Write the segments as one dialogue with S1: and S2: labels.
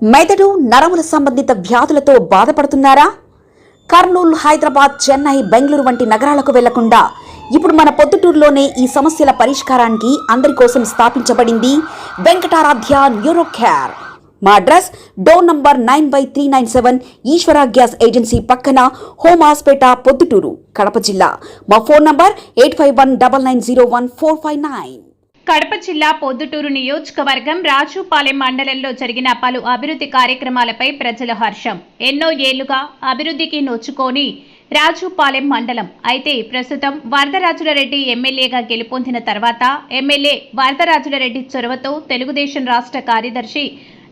S1: మెదడు నరముల సంబంధిత వ్యాధులతో బాధపడుతున్నారా? కర్నూలు, హైదరాబాద్, చెన్నై, బెంగళూరు వంటి నగరాలకు వెళ్లకుండా ఇప్పుడు మన పొద్దుటూరులోనే ఈ సమస్యల పరిష్కారానికి అందరి కోసం స్థాపించబడింది వెంకటారాధ్య న్యూరో కేర్. మా అడ్రస్ డోర్ నంబర్ 9/397 ఈశ్వర గ్యాస్ ఏజెన్సీ పక్కన, హోమాస్పేట, పొద్దుటూరు, కడప జిల్లా. మా ఫోన్ నంబర్ 8519901459.
S2: కడప జిల్లా పొద్దుటూరు నియోజకవర్గం రాజుపాలెం మండలంలో జరిగిన పలు అభివృద్ధి కార్యక్రమాలపై ప్రజల హర్షం. ఎన్నో ఏళ్లుగా అభివృద్ధికి నొచ్చుకొని రాజుపాలెం మండలం అయితే ప్రస్తుతం వరదరాజులరెడ్డి ఎమ్మెల్యేగా గెలుపొందిన తర్వాత ఎమ్మెల్యే వరదరాజులరెడ్డి చొరవతో తెలుగుదేశం రాష్ట్ర కార్యదర్శి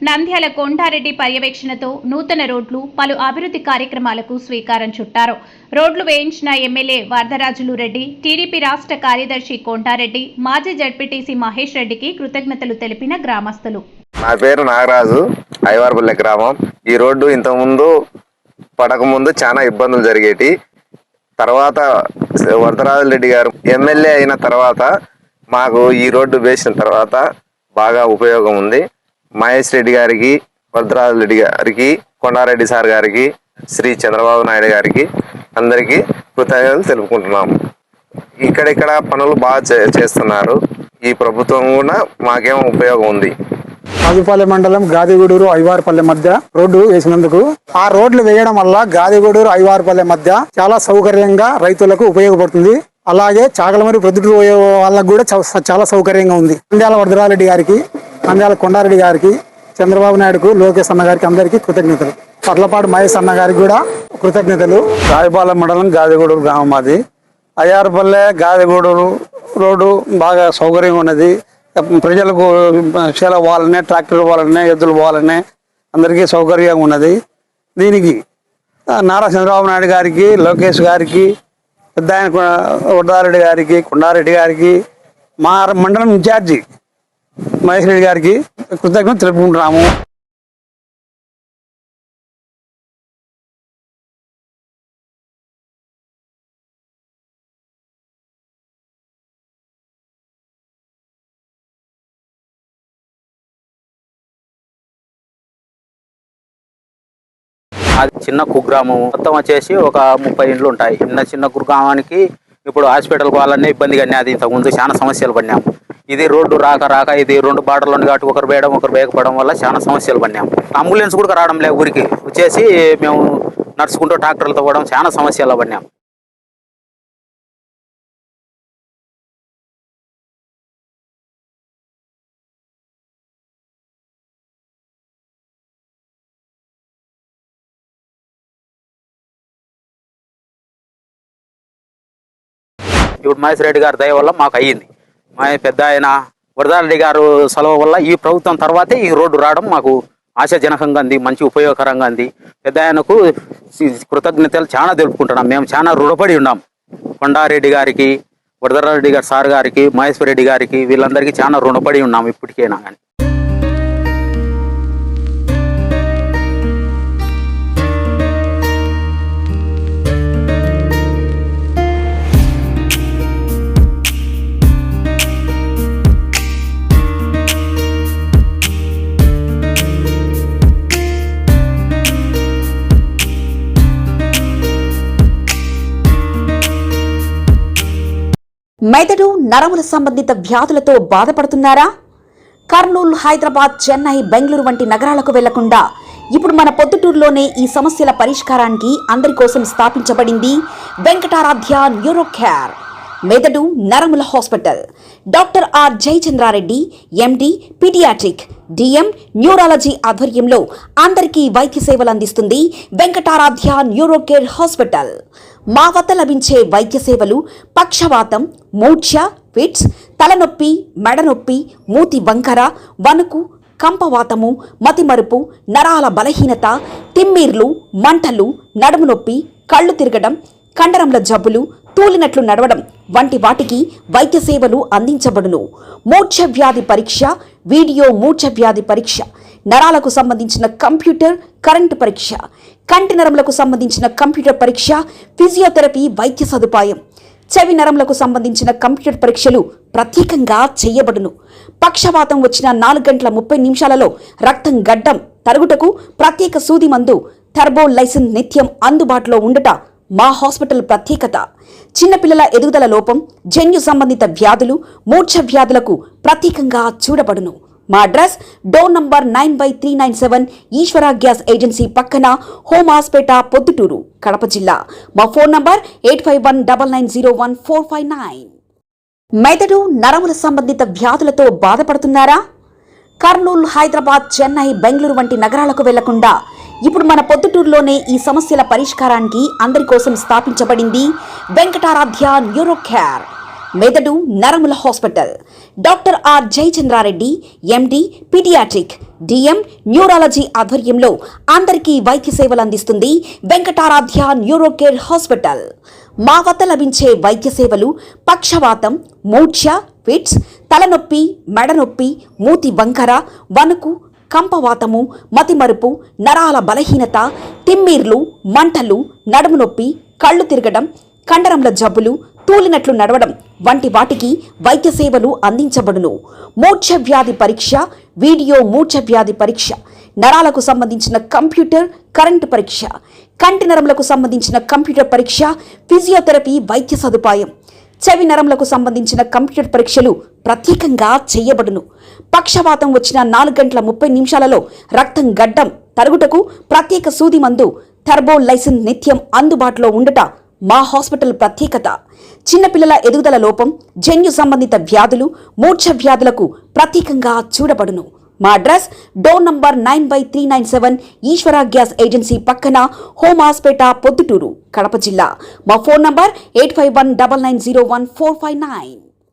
S2: నంద్యాల కొండారెడ్డి పర్యవేక్షణతో నూతన రోడ్లు, పలు అభివృద్ధి కార్యక్రమాలకు శ్రీకారం చుట్టారు. రోడ్లు వేయించిన ఎమ్మెల్యే వరదరాజులు రెడ్డి, టీడీపీ రాష్ట్ర కార్యదర్శి కొండారెడ్డి, మాజీ జడ్పీటీసీ మహేష్ రెడ్డికి కృతజ్ఞతలు తెలిపిన గ్రామస్తులు.
S3: నా పేరు నాగరాజు, ఐవార్పల్లె గ్రామం. ఈ రోడ్డు ఇంతకుముందు పడకముందు చాలా ఇబ్బందులు జరిగేటి. తర్వాత వరదరాజులరెడ్డి గారు ఎమ్మెల్యే అయిన తర్వాత మాకు ఈ రోడ్డు వేసిన తర్వాత బాగా ఉపయోగం ఉంది. మహేష్ రెడ్డి గారికి, వరదరాజులరెడ్డి గారికి, కొండారెడ్డి సార్ గారికి, శ్రీ చంద్రబాబు నాయుడు గారికి అందరికీ కృతజ్ఞతలు తెలుపుకుంటున్నాము. ఇక్కడిక్కడ పనులు బాగా చేస్తున్నారు. ఈ ప్రభుత్వం కూడా మాకేమో ఉపయోగం ఉంది.
S4: రాజుపాలెం మండలం గాదిగూడూరు, ఐవార్పల్లె మధ్య రోడ్డు వేసినందుకు, ఆ రోడ్లు వేయడం వల్ల గాదిగూడూరు, ఐవార్పల్లె మధ్య చాలా సౌకర్యంగా రైతులకు ఉపయోగపడుతుంది. అలాగే చాగలమరి ప్రొద్దుటూరు వాళ్ళకు కూడా చాలా సౌకర్యంగా ఉంది. నంద్యాల వరదరాజులరెడ్డి గారికి, నంద్యాల కొండారెడ్డి గారికి, చంద్రబాబు నాయుడుకు, లోకేష్ అన్న గారికి అందరికీ కృతజ్ఞతలు. పర్లపాడు మహేష్ అన్న గారికి కూడా కృతజ్ఞతలు.
S5: రాజుపాలెం మండలం గాదిగూడూరు గ్రామం మాది. ఐవార్పల్లె గాదిగూడూరు రోడ్డు బాగా సౌకర్యంగా ఉన్నది. ప్రజలకు చేల పోవాలనే, ట్రాక్టర్ పోవాలనే, ఎద్దులు పోవాలనే అందరికీ సౌకర్యంగా ఉన్నది. దీనికి నారా చంద్రబాబు నాయుడు గారికి, లోకేష్ గారికి, పెద్ద ఆయన వరదారెడ్డి గారికి, కొండారెడ్డి గారికి, మా మండలం ఇన్ఛార్జి మహేష్ రెడ్డి గారికి కృతజ్ఞతలు తెలుపుకుంటున్నాము.
S6: అది చిన్న కుగ్రామం. మొత్తం వచ్చేసి ఒక 30 ఇండ్లు ఉంటాయి. చిన్న కుగ్రామానికి ఇప్పుడు హాస్పిటల్ పోవాలనే ఇబ్బందిగా అది ఇంతకుముందు చాలా సమస్యలు పడినాము. ఇది రోడ్డు రాక ఇది 2 బార్డర్లు ఉంది కాబట్టి ఒకరు వేయడం ఒకరు వేయకపోవడం వల్ల చాలా సమస్యలు పడినాము. అంబులెన్స్ కూడా రావడం లేదు ఊరికి. వచ్చేసి మేము నడుచుకుంటూ ట్రాక్టర్లతో పోవడం చాలా సమస్యలు పడినాము. ఇప్పుడు మహేష్ రెడ్డి గారి దయ వల్ల మాకు అయ్యింది. మా పెద్ద ఆయన వరదారెడ్డి గారు సెలవు వల్ల ఈ ప్రభుత్వం తర్వాతే ఈ రోడ్డు రావడం మాకు ఆశాజనకంగా ఉంది, మంచి ఉపయోగకరంగా ఉంది. పెద్ద ఆయనకు కృతజ్ఞతలు చాలా తెలుపుకుంటున్నాం. మేము చాలా రుణపడి ఉన్నాం. కొండారెడ్డి గారికి, వరదరాజురెడ్డి గారి సార్ గారికి, మహేశ్వర రెడ్డి గారికి, వీళ్ళందరికీ చాలా రుణపడి ఉన్నాం ఇప్పటికైనా కానీ.
S1: మెదడు నరముల సంబంధిత వ్యాధులతో బాధపడుతున్నారా? కర్నూలు, హైదరాబాద్, చెన్నై, బెంగళూరు వంటి నగరాలకు వెళ్లకుండా ఇప్పుడు మన పొద్దుటూరులోనే ఈ సమస్యల పరిష్కారానికి అందరి కోసం స్థాపించబడింది వెంకటారాధ్య న్యూరో కేర్. మెదడు నరముల hospital. Doctor R Jayachandra Reddy, MD, paediatric, DM, neurology ఆధ్వర్యంలో అందరికీ వైద్య సేవలు అందిస్తుంది వెంకటారాధ్య న్యూరో కేర్ హాస్పిటల్. మా వద్ద లభించే వైద్య సేవలు పక్షవాతం, మూర్ఛ, ఫిట్స్, తలనొప్పి, మెడనొప్పి, మూతి వంకర, వణుకు, కంపవాతము, మతిమరుపు, నరాల బలహీనత, తిమ్మిర్లు, మంటలు, నడుము నొప్పి, కళ్ళు తిరగడం, కండరంల జబ్బులు, తూలినట్లు నడవడం వంటి వాటికి వైద్య సేవలు అందించబడును. మూర్ఛ వ్యాధి పరీక్ష, వీడియో మూర్ఛ వ్యాధి పరీక్ష, నరాలకు సంబంధించిన కంప్యూటర్, కరెంటు పరీక్ష, కంటి నరములకు సంబంధించిన కంప్యూటర్ పరీక్ష, ఫిజియోథెరపీ వైద్య సదుపాయం, చెవి నరములకు సంబంధించిన కంప్యూటర్ పరీక్షలు ప్రత్యేకంగా చేయబడును. పక్షవాతం వచ్చిన 4 గంటల 30 నిమిషాలలో రక్తం గడ్డం తరుగుటకు ప్రత్యేక సూది మందు థర్బోలైసిన్ నిత్యం అందుబాటులో ఉండుట మా హాస్పిటల్ ప్రత్యేకత. చిన్నపిల్లల ఎదుగుదల లోపం, జన్యు సంబంధిత వ్యాధులు, మూర్ఛ వ్యాధులకు ప్రత్యేకంగా చూడబడును. మా అడ్రస్ డోర్ నంబర్ 9/397 ఈశ్వర గ్యాస్ ఏజెన్సీ పక్కన, హోమాస్పేట, పొద్దుటూరు, కడప జిల్లా. మా ఫోన్ నంబర్ 8519901459. మెదడు నరముల సంబంధిత వ్యాధులతో బాధపడుతున్నారా? కర్నూలు, హైదరాబాద్, చెన్నై, బెంగళూరు వంటి నగరాలకు వెళ్లకుండా ఇప్పుడు మన పొద్దుటూరులోనే ఈ సమస్యల పరిష్కారానికి అందరి కోసం స్థాపించబడింది వెంకటారాధ్య న్యూరో కేర్ మెదడు నరముల hospital. Doctor R Jayachandra Reddy, MD, paediatric, DM, neurology ఆధ్వర్యంలో అందరికీ వైద్య సేవలు అందిస్తుంది వెంకటారాధ్య న్యూరో కేర్ హాస్పిటల్. మా వద్ద లభించే వైద్య సేవలు పక్షవాతం, మూర్ఛ, ఫిట్స్, తలనొప్పి, మెడనొప్పి, మూతి వంకర, వణుకు, కంపవాతము, మతిమరుపు, నరాల బలహీనత, తిమ్మిర్లు, మంటలు, నడుము నొప్పి, కళ్ళు తిరగడం, కండరముల జబ్బులు, తూలినట్లు నడవడం వంటి వాటికి వైద్య సేవలు అందించబడును. మూర్ఛ వ్యాధి పరీక్ష, వీడియో మూర్ఛ వ్యాధి పరీక్ష, నరాలకు సంబంధించిన కంప్యూటర్ కరెంటు పరీక్ష, కంటి నరములకు సంబంధించిన కంప్యూటర్ పరీక్ష, ఫిజియోథెరపీ వైద్య సదుపాయం, చెవి నరములకు సంబంధించిన కంప్యూటర్ పరీక్షలు ప్రత్యేకంగా చేయబడును. పక్షవాతం వచ్చిన 4 గంటల 30 నిమిషాలలో రక్తం గడ్డం తరుగుటకు ప్రత్యేక సూది మందు థర్బోలైసిన్ నిత్యం అందుబాటులో ఉండుట మా హాస్పిటల్ ప్రత్యేకత. చిన్నపిల్లల ఎదుగుదల లోపం, జన్యు సంబంధిత వ్యాధులు, మూర్ఛ వ్యాధులకు ప్రత్యేకంగా చూడబడును. మా అడ్రస్ డోర్ నంబర్ 9/397 ఈశ్వర గ్యాస్ ఏజెన్సీ పక్కన, హోమాస్పేట, పొద్దుటూరు, కడప జిల్లా. మా ఫోన్ నంబర్ 8519901459.